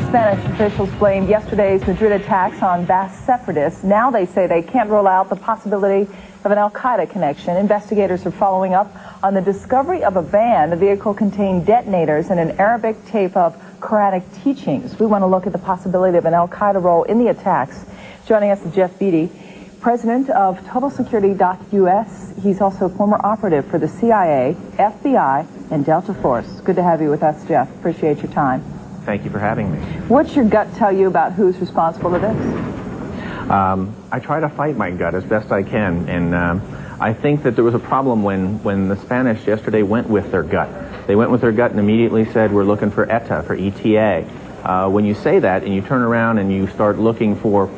Spanish officials blamed yesterday's Madrid attacks on Basque separatists. Now they say they can't rule out the possibility of an Al-Qaeda connection. Investigators are following up on the discovery of a van. The vehicle contained detonators and an Arabic tape of Quranic teachings. We want to look at the possibility of an Al-Qaeda role in the attacks. Joining us is Jeff Beatty, president of TotalSecurity.us. He's also a former operative for the CIA, FBI, and Delta Force. Good to have you with us, Jeff. Appreciate your time. Thank you for having me. What's your gut tell you about who's responsible for this? I try to fight my gut as best I can, and I think that there was a problem when the Spanish yesterday went with their gut. They went with their gut and immediately said, we're looking for ETA, for ETA. When you say that and you turn around and you start looking for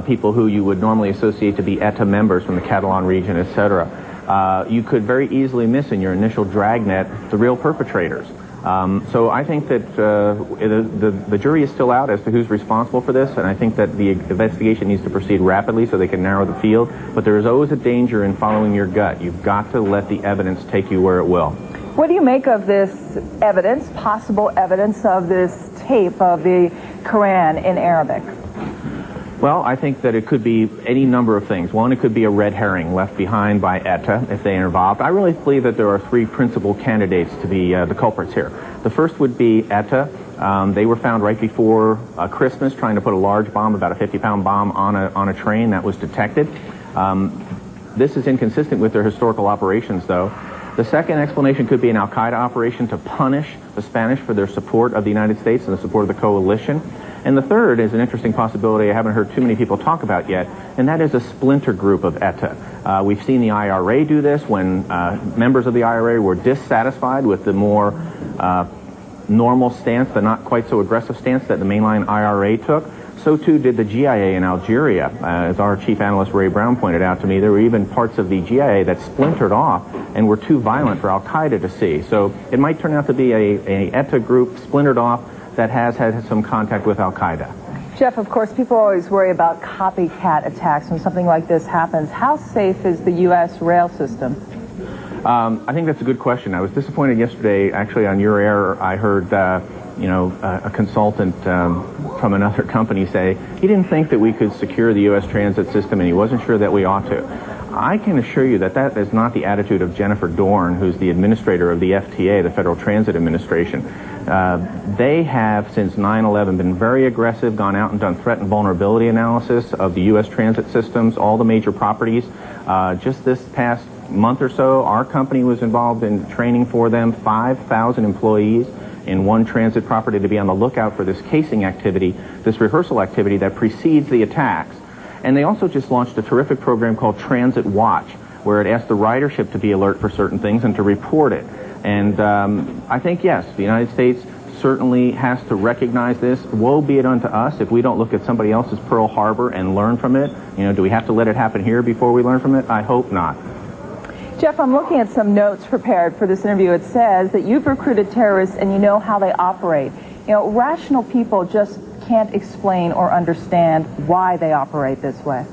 people who you would normally associate to be ETA members from the Catalan region, etc., you could very easily miss in your initial dragnet the real perpetrators. So I think that the jury is still out as to who's responsible for this, and I think that the investigation needs to proceed rapidly so they can narrow the field. But there is always a danger in following your gut. You've got to let the evidence take you where it will. What do you make of this evidence, possible evidence of this tape of the Quran in Arabic? Well, I think that it could be any number of things. One, it could be a red herring left behind by ETA if they are involved. I really believe that there are three principal candidates to be the culprits here. The first would be ETA. They were found right before Christmas trying to put a large bomb, about a 50-pound bomb, on a train. That was detected. This is inconsistent with their historical operations, though. The second explanation could be an Al-Qaeda operation to punish the Spanish for their support of the United States and the support of the coalition. And the third is an interesting possibility I haven't heard too many people talk about yet, and that is a splinter group of ETA. We've seen the IRA do this when members of the IRA were dissatisfied with the more normal stance, the not quite so aggressive stance that the mainline IRA took. So too did the GIA in Algeria. As our chief analyst Ray Brown pointed out to me, there were even parts of the GIA that splintered off and were too violent for Al-Qaeda to see. So it might turn out to be a ETA group splintered off that has had some contact with Al-Qaeda. Jeff, of course, people always worry about copycat attacks when something like this happens. How safe is the U.S. rail system? I think that's a good question. I was disappointed yesterday, actually, on your air. I heard, a consultant from another company say he didn't think that we could secure the U.S. transit system, and he wasn't sure that we ought to. I can assure you that that is not the attitude of Jennifer Dorn, who's the administrator of the FTA, the Federal Transit Administration. They have, since 9/11, been very aggressive, gone out and done threat and vulnerability analysis of the U.S. transit systems, all the major properties. Just this past month or so, our company was involved in training for them 5,000 employees in one transit property to be on the lookout for this casing activity, this rehearsal activity that precedes the attacks. And they also just launched a terrific program called Transit Watch, where it asks the ridership to be alert for certain things and to report it. And I think, yes, the United States certainly has to recognize this. Woe be it unto us if we don't look at somebody else's Pearl Harbor and learn from it. You know, do we have to let it happen here before we learn from it? I hope not. Jeff, I'm looking at some notes prepared for this interview. It says that you've recruited terrorists and you know how they operate. You know, rational people just can't explain or understand why they operate this way.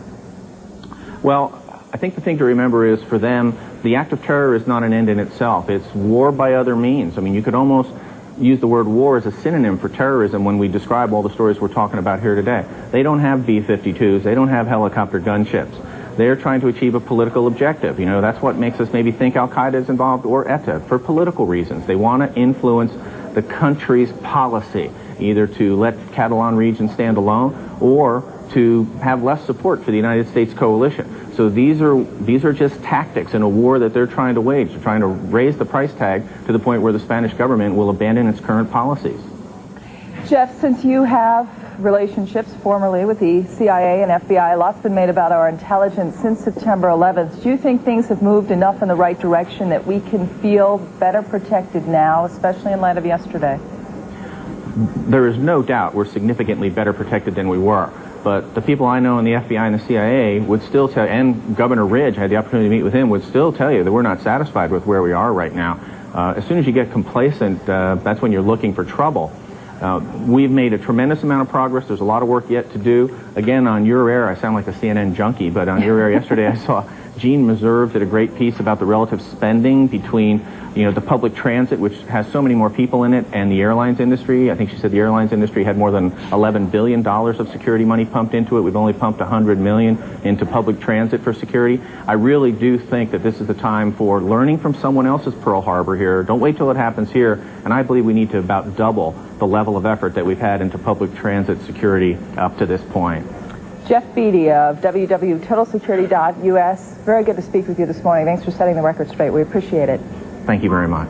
Well, I think the thing to remember is, for them, the act of terror is not an end in itself. It's war by other means. I mean, you could almost use the word war as a synonym for terrorism when we describe all the stories we're talking about here today. They don't have B-52s. They don't have helicopter gunships. They're trying to achieve a political objective. You know, that's what makes us maybe think Al-Qaeda is involved, or ETA, for political reasons. They want to influence the country's policy, either to let Catalan region stand alone or to have less support for the United States coalition. So these are just tactics in a war that they're trying to wage. They're trying to raise the price tag to the point where the Spanish government will abandon its current policies. Jeff, since you have relationships formerly with the CIA and FBI, lots been made about our intelligence since September 11th. Do you think things have moved enough in the right direction that we can feel better protected now, especially in light of yesterday? There is no doubt we're significantly better protected than we were. But the people I know in the FBI and the CIA would still tell, and Governor Ridge, I had the opportunity to meet with him, would still tell you that we're not satisfied with where we are right now. As soon as you get complacent, that's when you're looking for trouble. We've made a tremendous amount of progress. There's a lot of work yet to do. Again, on Your Air, I sound like a CNN junkie, but on Your Air yesterday I saw Jean Meserve did a great piece about the relative spending between, the public transit, which has so many more people in it, and the airlines industry. I think she said the airlines industry had more than $11 billion of security money pumped into it. We've only pumped $100 million into public transit for security. I really do think that this is the time for learning from someone else's Pearl Harbor here. Don't wait till it happens here. And I believe we need to about double the level of effort that we've had into public transit security up to this point. Jeff Beatty of www.totalsecurity.us. Very good to speak with you this morning. Thanks for setting the record straight. We appreciate it. Thank you very much.